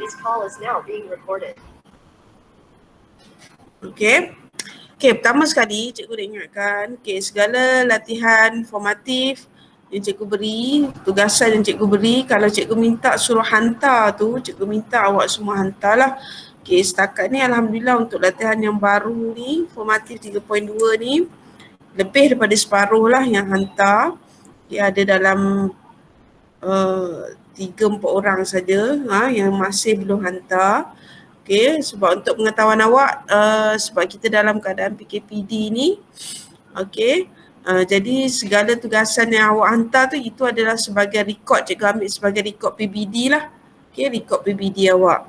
This call is now being recorded. Okay. Okay, pertama sekali cikgu nak ingatkan, segala latihan formatif yang cikgu beri, tugasan yang cikgu beri, kalau cikgu minta suruh hantar tu, cikgu minta awak semua hantarlah. Setakat ni Alhamdulillah untuk latihan yang baru ni, formatif 3.2 ni, lebih daripada separuh lah yang hantar. Ada dalam 3-4 orang saja yang masih belum hantar. Sebab untuk pengetahuan awak, sebab kita dalam keadaan PKPD ni, jadi segala tugasan yang awak hantar tu, itu adalah sebagai rekod, cikgu ambil sebagai rekod PBD lah. Rekod PBD awak.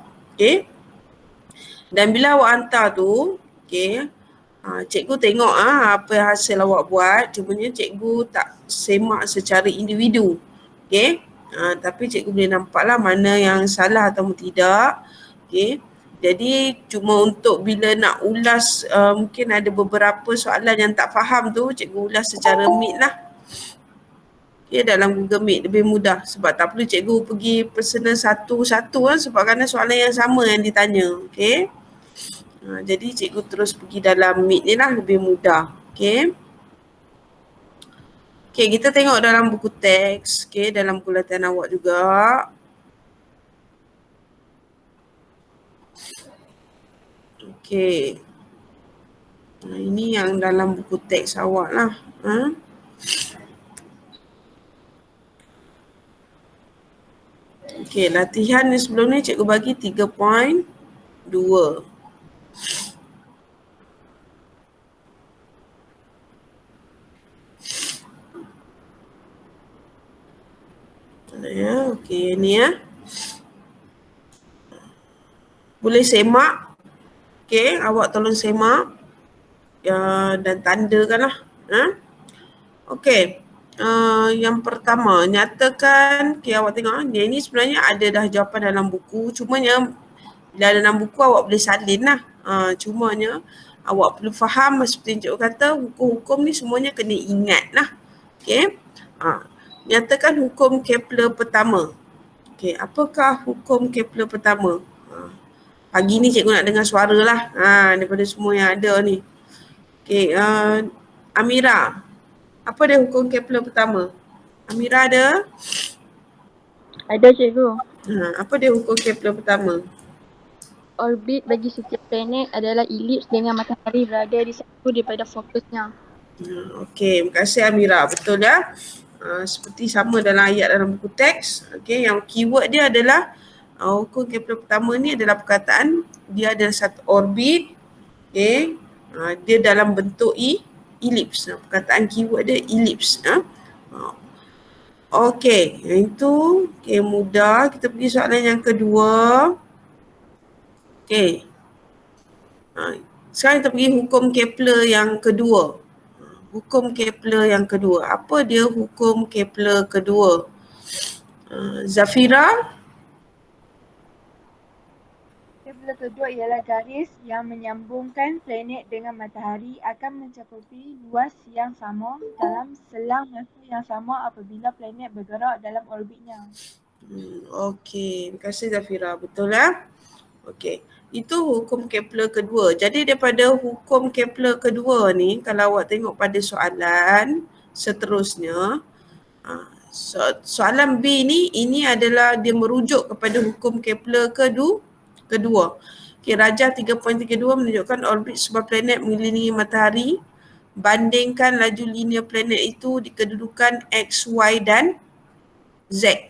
Dan bila awak hantar tu, cikgu tengok apa hasil awak buat, cumanya cikgu tak semak secara individu. Tapi cikgu boleh nampaklah mana yang salah atau tidak. Jadi cuma untuk bila nak ulas, mungkin ada beberapa soalan yang tak faham tu, cikgu ulas secara Meet lah. Dalam Google Meet lebih mudah, sebab tak perlu cikgu pergi personal satu-satu sebab kerana soalan yang sama yang ditanya. Jadi cikgu terus pergi dalam Meet ni lah, lebih mudah. Kita tengok dalam buku teks, dalam buku latihan awak juga. Ini yang dalam buku teks awak lah. Latihan ni sebelum ni cikgu bagi 3.2. Ni boleh semak. Awak tolong semak dan tandakan lah. Yang pertama, nyatakan, awak tengok ini sebenarnya ada dah jawapan dalam buku, cumanya bila dalam buku awak boleh salin lah. Cumanya awak perlu faham seperti yang cikgu kata, hukum-hukum ni semuanya kena ingat lah. Nyatakan hukum Kepler pertama. Apakah hukum Kepler pertama? Pagi ni cikgu nak dengar suara lah daripada semua yang ada ni. Amira, apa dia hukum Kepler pertama? Amira ada? Ada cikgu. Apa dia hukum Kepler pertama? Orbit bagi setiap planet adalah elips dengan matahari berada di satu daripada fokusnya. Terima kasih Amira. Betul ya? Seperti sama dalam ayat dalam buku teks. Yang keyword dia adalah hukum Kepler pertama ni adalah perkataan dia adalah satu orbit. Dia dalam bentuk elips. Perkataan keyword dia elips. Yang itu mudah. Kita pergi soalan yang kedua. Sekarang kita pergi hukum Kepler yang kedua. Hukum Kepler yang kedua. Apa dia hukum Kepler kedua? Zafira? Kepler kedua ialah garis yang menyambungkan planet dengan matahari akan mencakupi luas yang sama dalam selang masa yang sama apabila planet bergerak dalam orbitnya. Terima kasih Zafira. Betul lah? Itu hukum Kepler kedua. Jadi daripada hukum Kepler kedua ni, kalau awak tengok pada soalan seterusnya, soalan B ni, ini adalah dia merujuk kepada hukum Kepler kedua. Rajah 3.32 menunjukkan orbit sebuah planet mengelilingi matahari. Bandingkan laju linear planet itu di kedudukan X, Y dan Z.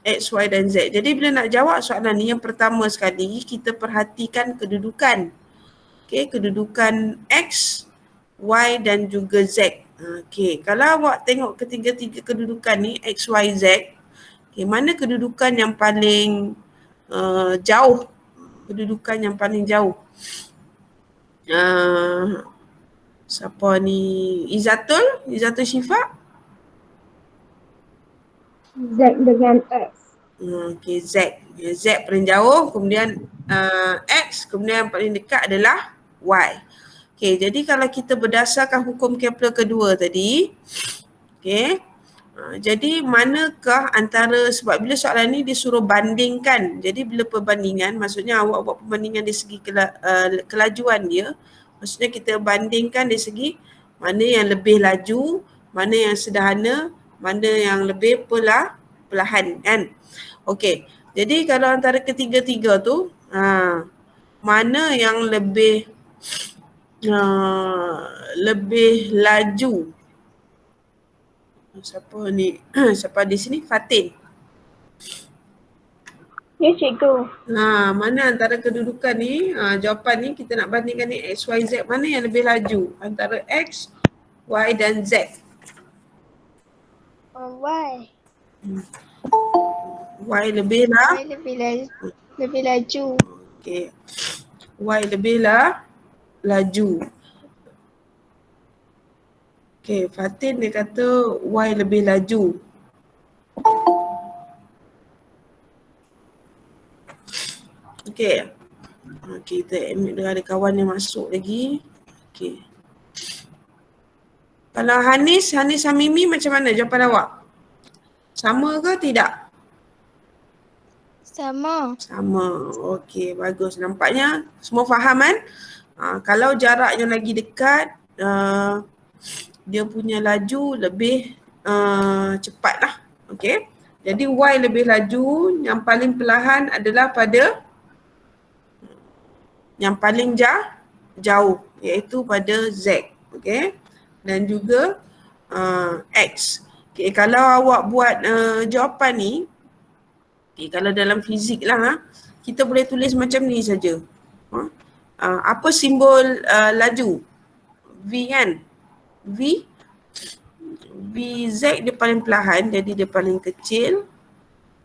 X, Y dan Z. Jadi bila nak jawab soalan ni, yang pertama sekali kita perhatikan kedudukan. Kedudukan X, Y dan juga Z. Kalau awak tengok ketiga-tiga kedudukan ni, X, Y, Z, mana kedudukan yang paling jauh? Kedudukan yang paling jauh. Siapa ni? Izatul Syifa? Z dengan X. Z. Z paling jauh, kemudian X, kemudian yang paling dekat adalah Y. Jadi kalau kita berdasarkan hukum Kepler kedua tadi, Jadi manakah antara, sebab bila soalan ni dia suruh bandingkan. Jadi bila perbandingan, maksudnya awak buat perbandingan dari segi kelajuan dia. Maksudnya kita bandingkan dari segi mana yang lebih laju, mana yang sederhana, mana yang lebih perlahan kan. Okey. Jadi kalau antara ketiga-tiga tu, mana yang lebih laju? Siapa ni? Siapa di sini? Fatin. Ya, cikgu. Mana antara kedudukan ni, jawapan ni kita nak bandingkan ni X, Y, Z, mana yang lebih laju antara X, Y dan Z? Y. Y lebih lah. Lebih laju. Okey. Y lebih laju. Okey, Fatin dia kata Y lebih laju. Okey. Kita admit ada kawan yang masuk lagi. Okey. Kalau Hanis Hamimi macam mana jawapan awak? Sama ke tidak? Sama. Sama. Okey, bagus. Nampaknya semua faham kan? Kalau jaraknya lagi dekat, dia punya laju lebih cepat lah. Okey. Jadi Y lebih laju, yang paling perlahan adalah pada yang paling jauh, iaitu pada Z. Okey. Dan juga X. Okay, kalau awak buat jawapan ni, okay, kalau dalam fizik lah, kita boleh tulis macam ni saja. Apa simbol laju? V kan? VZ dia paling perlahan, jadi dia paling kecil.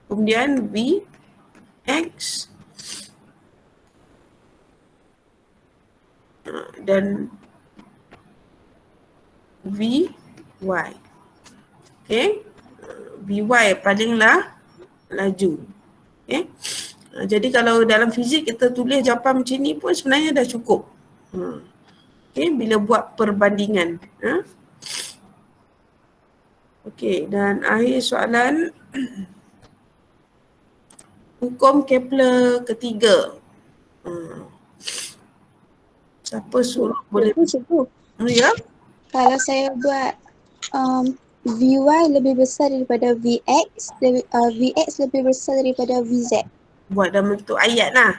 Kemudian VX dan VY. Okay. VY palinglah laju. Okay. Jadi kalau dalam fizik kita tulis jawapan macam ni pun sebenarnya dah cukup. Okay. Bila buat perbandingan. Okay. Dan akhir soalan. Hukum Kepler ketiga. Siapa suruh boleh? Cikgu. Ya. Kalau saya buat VY lebih besar daripada VX, VX lebih besar daripada VZ. Buat dalam bentuk ayat lah.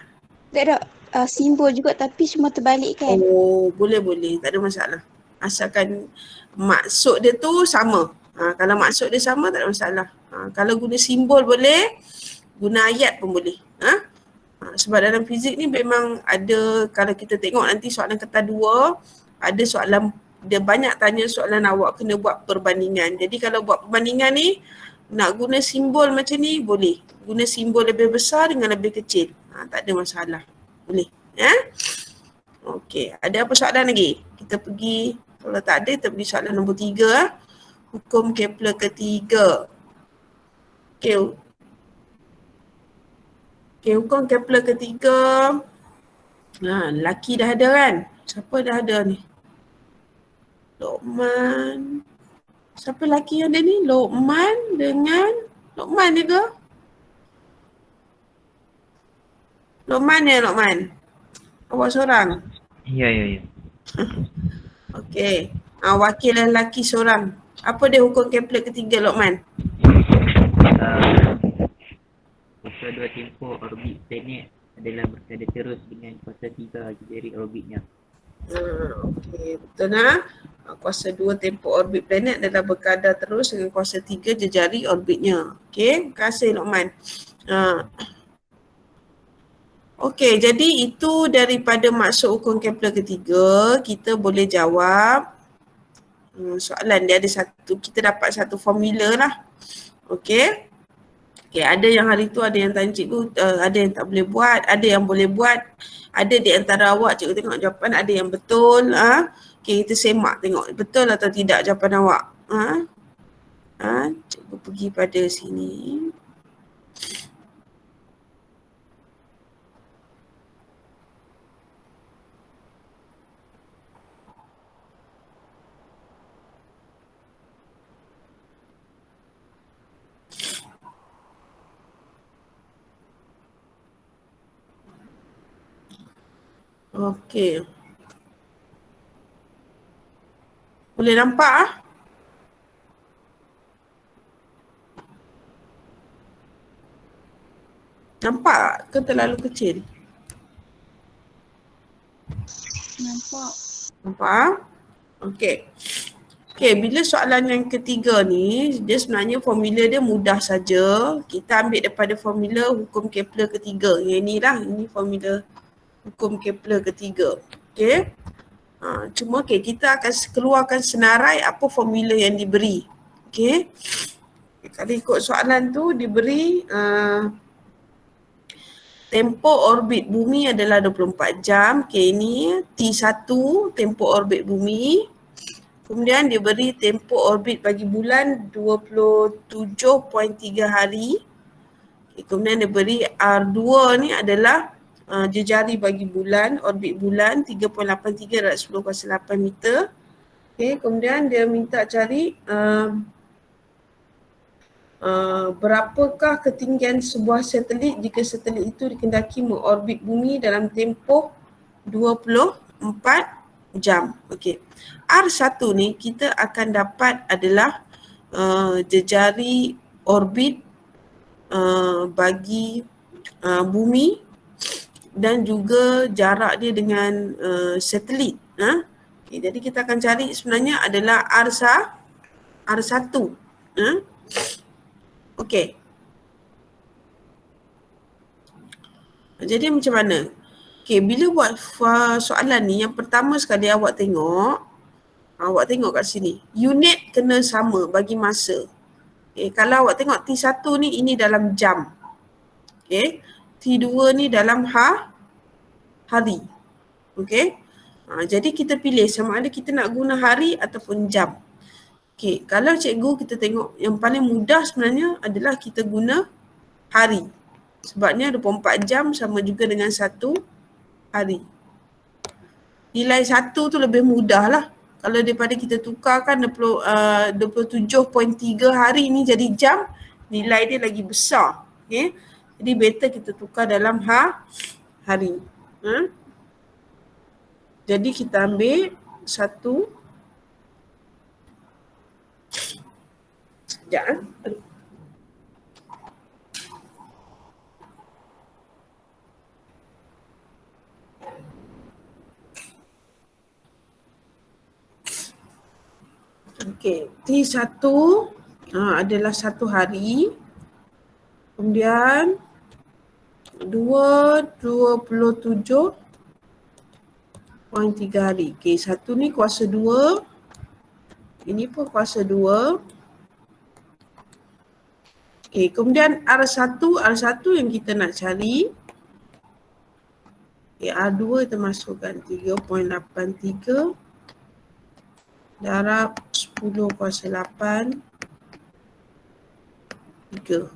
Tak ada simbol juga tapi cuma terbalik kan? Oh, boleh. Tak ada masalah. Asalkan maksud dia tu sama. Kalau maksud dia sama tak ada masalah. Kalau guna simbol boleh, guna ayat pun boleh. Sebab dalam fizik ni memang ada, kalau kita tengok nanti soalan kata 2, ada soalan, dia banyak tanya soalan awak kena buat perbandingan. Jadi kalau buat perbandingan ni, nak guna simbol macam ni boleh. Guna simbol lebih besar dengan lebih kecil. Tak ada masalah. Boleh. Okey. Ada apa soalan lagi? Kita pergi, kalau tak ada, kita pergi soalan nombor 3. Hukum Kepler ketiga. Okey. Hukum Kepler ketiga. Lelaki dah ada kan? Siapa dah ada ni? Lokman. Siapa lelaki yang ada ni? Lokman dengan Lokman ni ke? Lokman ya, Lokman? Awak seorang? Ya. Okey. Wakil lelaki seorang. Apa dia hukum Kepler ketiga, Lokman? Kuasa 2 tempoh orbit planet adalah berkada terus dengan kuasa 3 jari orbitnya. Okey, betul lah. Kuasa 2 tempoh orbit planet adalah berkadar terus dengan kuasa 3 jari orbitnya. Okey, terima kasih Lokman. Okey, jadi itu daripada maksud hukum Kepler ketiga. Kita boleh jawab soalan dia ada satu, kita dapat satu formula lah. Okey. Okey, ada yang hari tu ada yang tanya cikgu, ada yang tak boleh buat, ada yang boleh buat. Ada di antara awak cikgu tengok jawapan ada yang betul. Okey, kita semak tengok betul atau tidak jawapan awak. Cikgu pergi pada sini. Okey. Boleh nampak ah? Nampak ke terlalu kecil? Nampak. Nampak ah? Okey. Okey, bila soalan yang ketiga ni, dia sebenarnya formula dia mudah saja. Kita ambil daripada formula hukum Kepler ketiga. Yang inilah, ini formula hukum Kepler ketiga. Okey. Cuma kita akan keluarkan senarai apa formula yang diberi. Okey. Kalau ikut soalan tu diberi tempo orbit bumi adalah 24 jam. Okey, ini T1 tempo orbit bumi. Kemudian dia beri tempoh orbit bagi bulan 27.3 hari. Kemudian dia beri R2 ni adalah jejari bagi bulan, orbit bulan 3.83 darab 10 kuasa 8 meter. Okay, kemudian dia minta cari berapakah ketinggian sebuah satelit jika satelit itu dikendaki mengorbit bumi dalam tempoh 24 jam. Okey. R1 ni kita akan dapat adalah jejari orbit bagi bumi dan juga jarak dia dengan satelit. Okay, jadi kita akan cari sebenarnya adalah R1. Okey. Jadi macam mana? Okay, bila buat soalan ni, yang pertama sekali awak tengok kat sini. Unit kena sama bagi masa. Okay, kalau awak tengok T1 ni, ini dalam jam. Okay, T2 ni dalam hari. Okay, jadi kita pilih sama ada kita nak guna hari ataupun jam. Okay, kalau cikgu kita tengok yang paling mudah sebenarnya adalah kita guna hari. Sebabnya 24 jam sama juga dengan 1 hari. Nilai 1 tu lebih mudah lah. Kalau daripada kita tukarkan 27.3 hari ni jadi jam, nilai dia lagi besar. Okay? Jadi better kita tukar dalam hari. Jadi kita ambil 1. Sekejap. Okey, T1 adalah 1 hari. Kemudian 27.3 hari. Okey, 1 ni kuasa 2. Ini pun kuasa 2. Okey, kemudian R1 yang kita nak cari. Okay, R2 kita masukkan 3.83 darab 10 kuasa 8 3.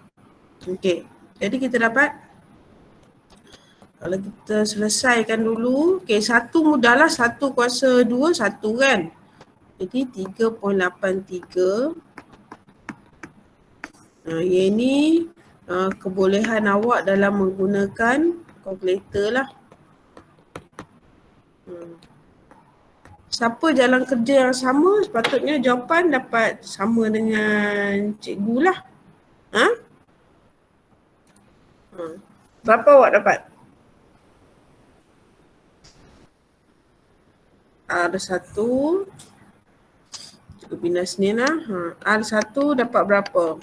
Okey, jadi kita dapat, kalau kita selesaikan dulu, okey, 1 mudahlah, 1 kuasa 2 1 kan. Jadi 3.83. Yang ni kebolehan awak dalam menggunakan kalkulator lah. Siapa jalan kerja yang sama, sepatutnya jawapan dapat sama dengan cikgu lah. Berapa awak dapat? R1. Cikgu pindah sini lah. R1 dapat berapa?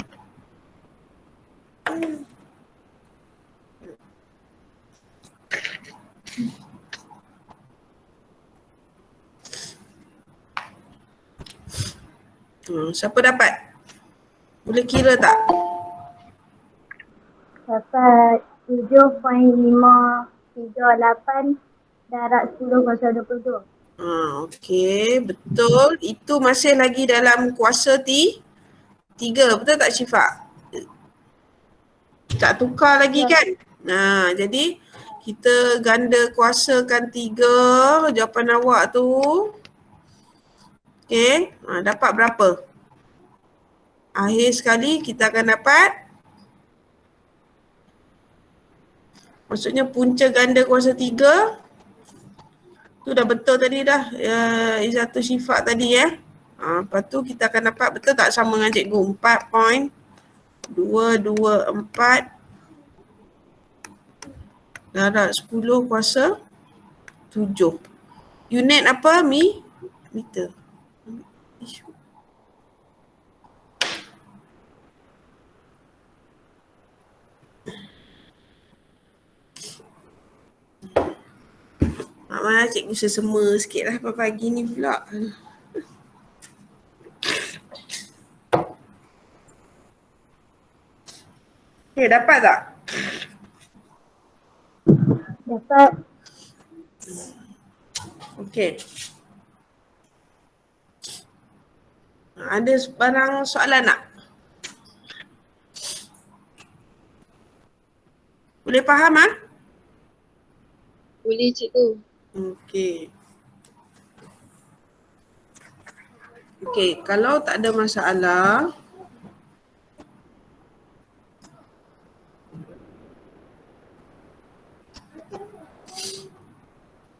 Siapa dapat? Boleh kira tak? Dapat 7.538 darab 10 kuasa 22. Okey, betul. Itu masih lagi dalam kuasa T3. Betul tak Syifa? Tak tukar lagi kan? Jadi kita ganda kuasakan 3 jawapan awak tu. Okey, dapat berapa? Akhir sekali kita akan dapat, maksudnya punca ganda kuasa 3 Tu dah betul tadi dah. Izzatu Syifa tadi lepas tu kita akan dapat betul tak sama dengan cikgu? 4.224 darab 10 kuasa 7. Unit apa Mi? Meter. Mana cikgu sesema sikit lah pagi ni pula. Okay, dapat tak? Dapat. Okay. Ada barang soalan tak? Boleh faham Boleh cikgu. Okey. Okey, kalau tak ada masalah,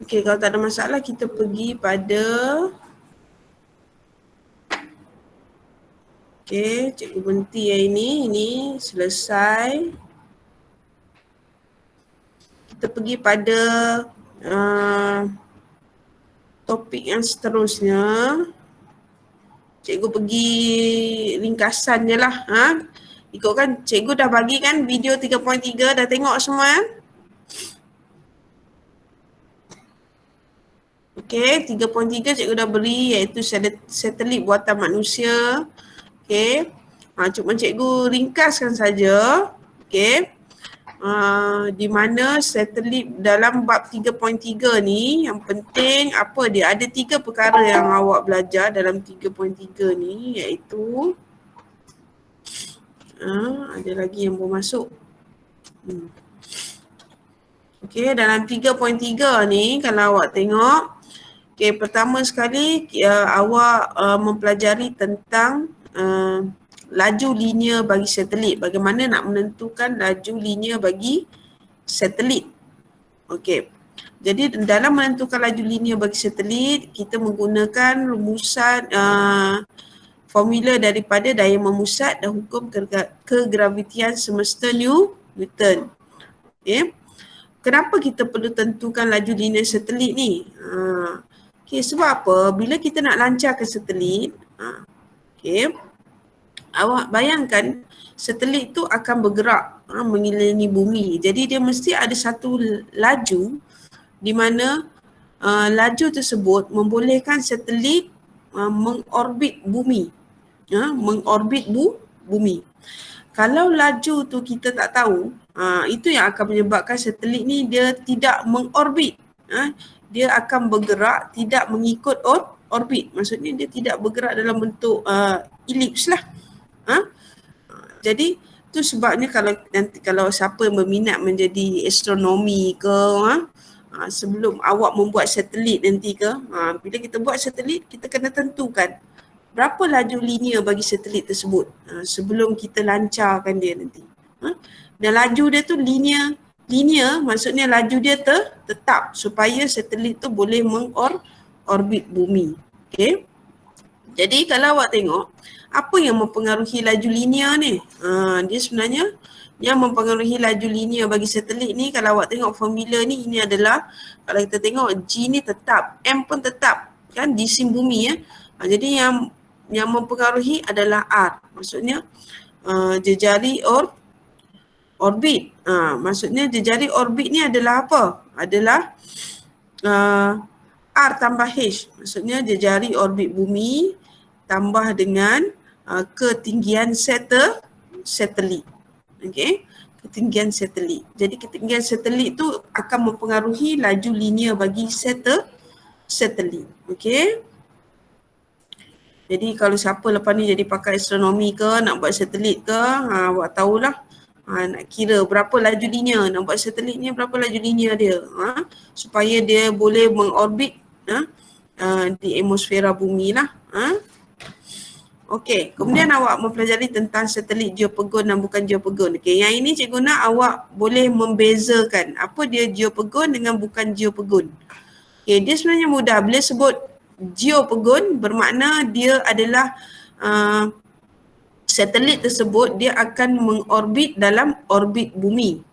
kalau tak ada masalah kita pergi pada cikgu berhenti yang ini selesai. Kita pergi pada topik yang seterusnya. Cikgu pergi ringkasan je lah. Ikutkan cikgu dah bagi kan video 3.3, dah tengok semua Okey, 3.3 cikgu dah beri iaitu satelit buatan manusia. Okey. Cuma cikgu ringkaskan saja. Okey. Di mana satelit dalam bab 3.3 ni yang penting apa dia? Ada 3 perkara yang awak belajar dalam 3.3 ni iaitu ada lagi yang baru masuk. Okey, dalam 3.3 ni kalau awak tengok, pertama sekali awak mempelajari tentang laju linear bagi satelit. Bagaimana nak menentukan laju linear bagi satelit. Okey. Jadi dalam menentukan laju linear bagi satelit, kita menggunakan rumusan formula daripada daya memusat dan hukum kegravitian semesta Newton. Okey. Kenapa kita perlu tentukan laju linear satelit ni? Sebab apa? Bila kita nak lancarkan satelit, awak bayangkan satelit tu akan bergerak mengelilingi bumi. Jadi dia mesti ada satu laju di mana laju tersebut membolehkan satelit mengorbit bumi. Mengorbit bumi. Kalau laju tu kita tak tahu, itu yang akan menyebabkan satelit ni dia tidak mengorbit. Dia akan bergerak tidak mengikut orbit. Maksudnya dia tidak bergerak dalam bentuk elips lah. Jadi tu sebabnya kalau siapa yang berminat menjadi astronomi ke sebelum awak membuat satelit nanti ke, bila kita buat satelit kita kena tentukan berapa laju linear bagi satelit tersebut sebelum kita lancarkan dia nanti. Dan laju dia tu linear maksudnya laju dia tetap supaya satelit tu boleh mengorbit bumi. Okey. Jadi kalau awak tengok apa yang mempengaruhi laju linear ni? Dia sebenarnya yang mempengaruhi laju linear bagi satelit ni, kalau awak tengok formula ni, ini adalah kalau kita tengok G ni tetap, M pun tetap kan, jisim bumi Jadi yang mempengaruhi adalah R. Maksudnya jejari orbit. Maksudnya jejari orbit ni adalah apa? Adalah R tambah H. Maksudnya jejari orbit bumi tambah dengan ketinggian satelit. Okey, ketinggian satelit. Jadi ketinggian satelit tu akan mempengaruhi laju linear bagi satelit. Okey. Jadi kalau siapa lepas ni jadi pakar astronomi ke, nak buat satelit ke, awak tahulah. Nak kira berapa laju linear, nak buat satelit ni berapa laju linear dia. Supaya dia boleh mengorbit di atmosfera bumi lah. Okey, kemudian awak mempelajari tentang satelit geopegon dan bukan geopegon. Okey, yang ini cikgu nak awak boleh membezakan apa dia geopegon dengan bukan geopegon. Okay, dia sebenarnya mudah. Bila sebut geopogon bermakna dia adalah satelit tersebut dia akan mengorbit dalam orbit bumi.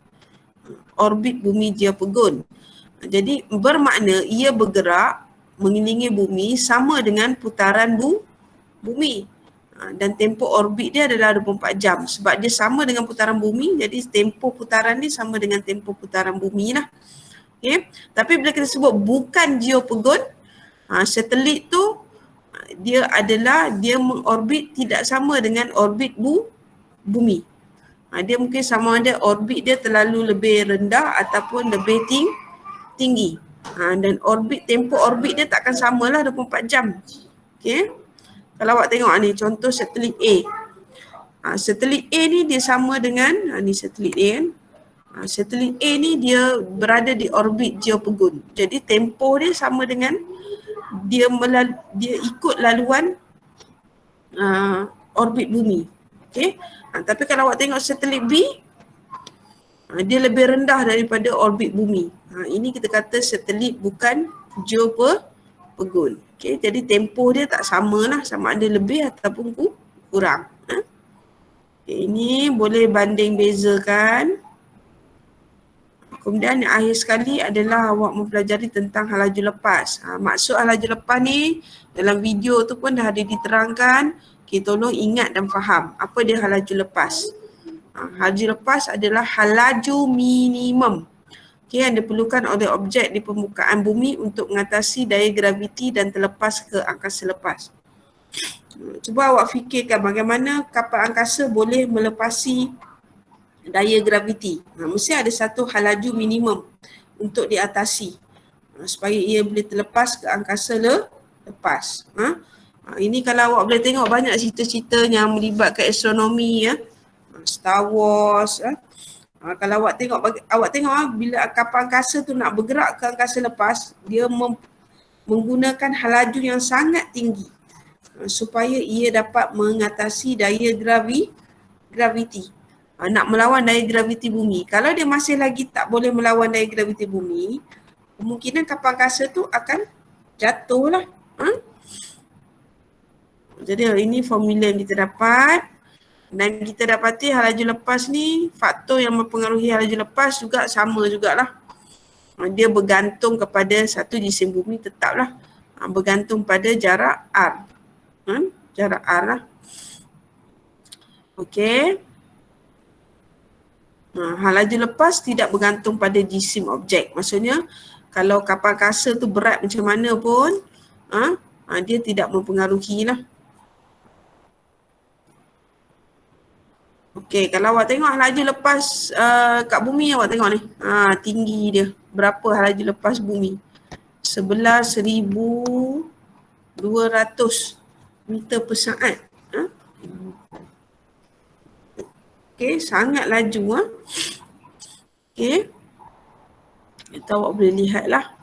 Orbit bumi geopogon. Jadi bermakna ia bergerak mengelilingi bumi sama dengan putaran bumi. Dan tempoh orbit dia adalah 24 jam. Sebab dia sama dengan putaran bumi, jadi tempoh putaran dia sama dengan tempoh putaran bumi lah. Okay. Tapi bila kita sebut bukan geopogon, satelit tu dia mengorbit tidak sama dengan orbit bumi. Dia mungkin sama ada orbit dia terlalu lebih rendah ataupun lebih tinggi. Dan tempoh orbit dia takkan samalah 24 jam. Okay. Kalau awak tengok ni contoh satelit A. Satelit A ni dia sama dengan ni satelit A kan. Satelit A ni dia berada di orbit geopogon. Jadi tempoh dia sama dengan dia ikut laluan orbit bumi. Okey. Tapi kalau awak tengok satelit B, dia lebih rendah daripada orbit bumi. Ini kita kata satelit bukan geopogon. Okay, jadi tempoh dia tak sama lah, sama ada lebih ataupun kurang. Okay, ini boleh banding bezakan. Kemudian yang akhir sekali adalah awak mempelajari tentang halaju lepas. Maksud halaju lepas ni dalam video tu pun dah ada diterangkan. Okay, tolong ingat dan faham apa dia halaju lepas. Halaju lepas adalah halaju minimum. Okay, yang diperlukan oleh objek di permukaan bumi untuk mengatasi daya graviti dan terlepas ke angkasa lepas. Cuba awak fikirkan bagaimana kapal angkasa boleh melepasi daya graviti. Mesti ada satu halaju minimum untuk diatasi supaya ia boleh terlepas ke angkasa lepas. Ini kalau awak boleh tengok banyak cerita-cerita yang melibatkan astronomi ya. Star Wars. Kalau awak tengok bila kapal angkasa tu nak bergerak ke angkasa lepas, dia menggunakan halaju yang sangat tinggi supaya ia dapat mengatasi daya graviti. Nak melawan daya graviti bumi. Kalau dia masih lagi tak boleh melawan daya graviti bumi, kemungkinan kapal angkasa tu akan jatuh lah. Jadi ini formula yang kita dapat. Dan kita dapati halaju lepas ni, faktor yang mempengaruhi halaju lepas juga sama jugalah. Dia bergantung kepada satu jisim bumi tetaplah. Bergantung pada jarak R. Jarak R lah. Okey. Halaju lepas tidak bergantung pada jisim objek. Maksudnya kalau kapal angkasa tu berat macam mana pun, dia tidak mempengaruhi lah. Okey, kalau awak tengok halaju lepas kat bumi, awak tengok ni. Tinggi dia. Berapa halaju lepas bumi? 11,200 meter per saat. Okey, sangat laju. Okey. Itu awak boleh lihat lah.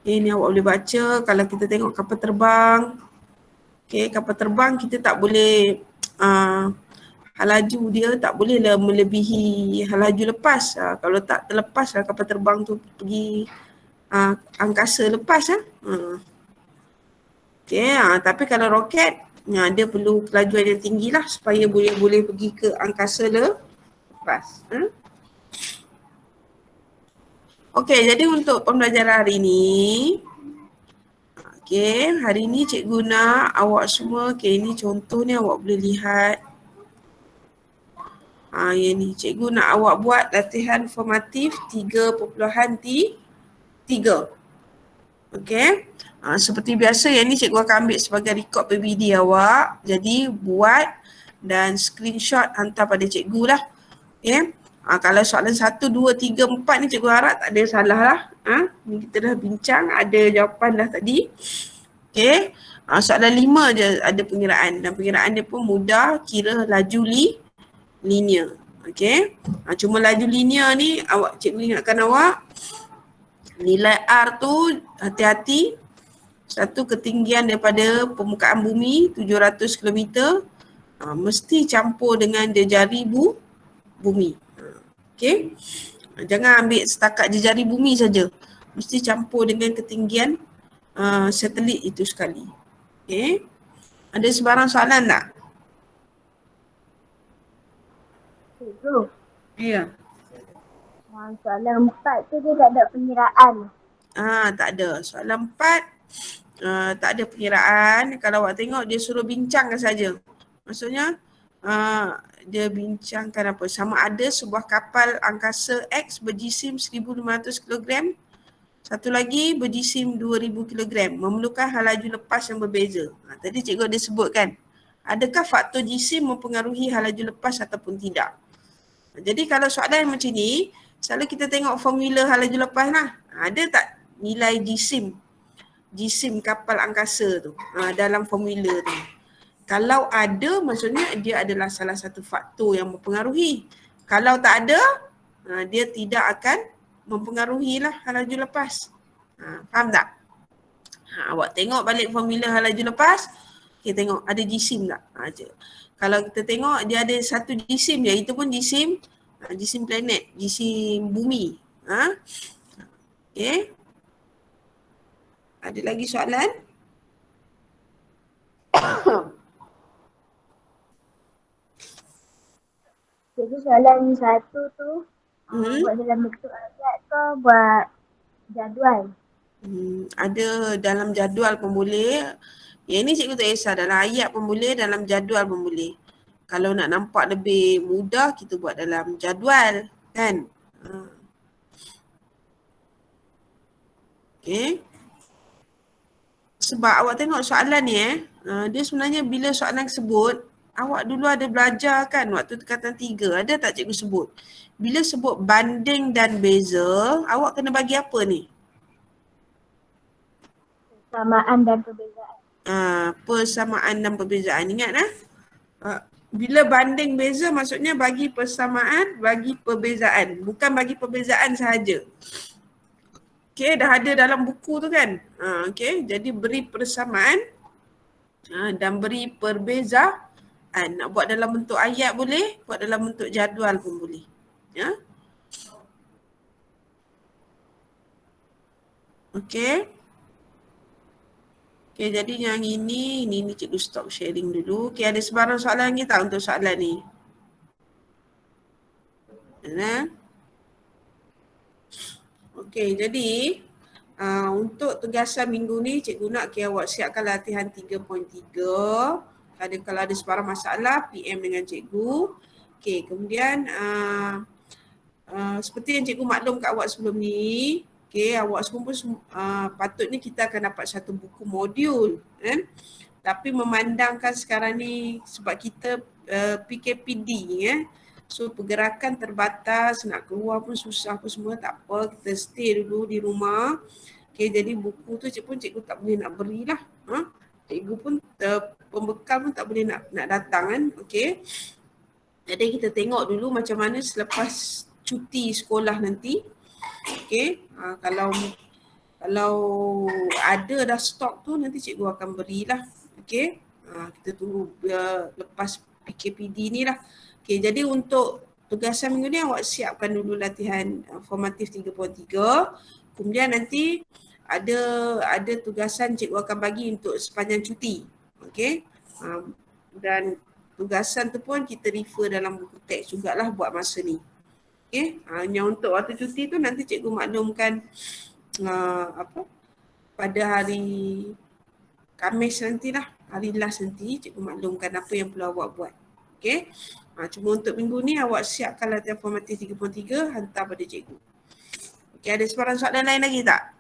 Ini awak boleh baca. Kalau kita tengok kapal terbang. Okey, kapal terbang kita tak boleh halaju dia tak bolehlah melebihi halaju lepas. Kalau tak terlepas lah kapal terbang tu pergi angkasa lepas lah. Okay, tapi kalau roket dia perlu kelajuan yang tinggi lah supaya boleh pergi ke angkasa lepas. Okay, jadi untuk pembelajaran hari ni, okay, hari ni cikgu nak awak semua, okay, ini contoh ni awak boleh lihat. Yang ni cikgu nak awak buat latihan formatif 3.3. Okey. Seperti biasa yang ni cikgu akan ambil sebagai rekod PBD awak. Jadi buat dan screenshot hantar pada cikgu lah. Okey. Kalau soalan 1, 2, 3, 4 ni cikgu harap tak ada salah lah. Ni kita dah bincang, ada jawapan dah tadi. Okey. Soalan 5 je ada pengiraan dan pengiraan dia pun mudah, kira laju linear. Okey. Cuma laju linear ni cikgu ingatkan awak nilai R tu hati-hati. Satu ketinggian daripada permukaan bumi 700 km mesti campur dengan jejari bumi. Okey. Jangan ambil setakat jejari bumi saja. mesti campur dengan ketinggian satelit itu sekali. Okey. Ada sebarang soalan tak? Cikgu, Ya. soalan 4 tu dia tak ada pengiraan. Tak ada. Soalan 4 tak ada pengiraan. Kalau awak tengok dia suruh bincangkan saja. Maksudnya dia bincangkan apa? Sama ada sebuah kapal angkasa X berjisim 1,500 kg, satu lagi berjisim 2,000 kg, memerlukan hal laju lepas yang berbeza. Tadi cikgu ada sebutkan. Adakah faktor jisim mempengaruhi hal laju lepas ataupun tidak? Jadi kalau soalan macam ni, selalu kita tengok formula hal laju lepas lah. Ada tak nilai jisim kapal angkasa tu dalam formula tu? Kalau ada, maksudnya dia adalah salah satu faktor yang mempengaruhi. Kalau tak ada, dia tidak akan mempengaruhi lah hal laju lepas. Faham tak? Awak tengok balik formula hal laju lepas, kita tengok ada jisim tak? Kalau kita tengok dia ada satu jisim je, itu pun jisim planet, jisim bumi. Okay. Ada lagi soalan? Jadi soalan 1 tu buat dalam bentuk ayat ke buat jadual? Ada dalam jadual pun boleh. Yang ni cikgu tak kisah, dalam ayat pun boleh, dalam jadual pun boleh. Kalau nak nampak lebih mudah, kita buat dalam jadual, kan? Okay. Sebab awak tengok soalan ni dia sebenarnya bila soalan sebut, awak dulu ada belajar kan waktu tingkatan 3, ada tak cikgu sebut? Bila sebut banding dan beza, awak kena bagi apa ni? Persamaan dan perbezaan. Persamaan dan perbezaan. Ingat bila banding beza maksudnya bagi persamaan, bagi perbezaan. Bukan bagi perbezaan sahaja. Okay, dah ada dalam buku tu kan. Okay, jadi beri persamaan dan beri perbezaan. Nak buat dalam bentuk ayat boleh, buat dalam bentuk jadual pun boleh. Ya. Okay. Okay, jadi yang ini cikgu stop sharing dulu. Okay, ada sebarang soalan lagi tak untuk soalan ni? Okay, jadi untuk tugasan minggu ni cikgu nak awak siapkan latihan 3.3. Kalau ada sebarang masalah, PM dengan cikgu. Okay, kemudian seperti yang cikgu maklum kat awak sebelum ni, okay, awak semua pun patutnya kita akan dapat satu buku modul, kan? Tapi memandangkan sekarang ni sebab kita PKPD so pergerakan terbatas, nak keluar pun susah pun semua, tak apa, kita stay dulu di rumah. Okay, jadi buku tu cikgu tak boleh nak berilah. Cikgu pun pembekal pun tak boleh nak datang kan. Okay. Jadi kita tengok dulu macam mana selepas cuti sekolah nanti. Okay. Kalau ada dah stok tu nanti cikgu akan berilah. Okay. Kita tunggu lepas PKPD ni lah. Okay, jadi untuk tugasan minggu ni awak siapkan dulu latihan formatif 3.3. Kemudian nanti ada tugasan cikgu akan bagi untuk sepanjang cuti. Okay. Dan tugasan tu pun kita refer dalam buku teks jugalah buat masa ni. Okay. Hanya untuk waktu cuti tu nanti cikgu maklumkan pada hari Khamis nantilah, hari last nanti cikgu maklumkan apa yang perlu awak buat. Okay. Cuma untuk minggu ni awak siapkan latihan formatif 3.3, hantar pada cikgu. Okay, ada sebarang soalan lain lagi tak?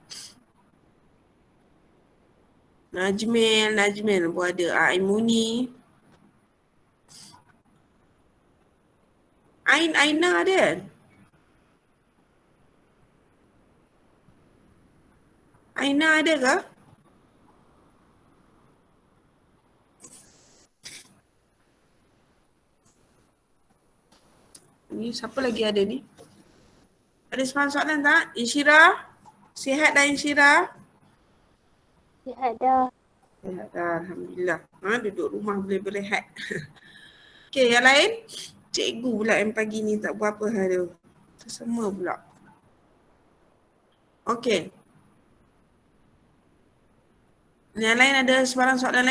Najmil pun ada. Aimuni. Aina ada? Aina ada ke? Ni siapa lagi ada ni? Ada sebarang soalan tak? Insyirah? Sihat dah Insyirah? Sihat dah. Sihat dah, alhamdulillah. Duduk rumah boleh berehat. Okey, yang lain? Cikgu pula yang pagi ni tak buat apa hal tu. Semua pula. Okey. Yang lain ada sebarang soalan lain?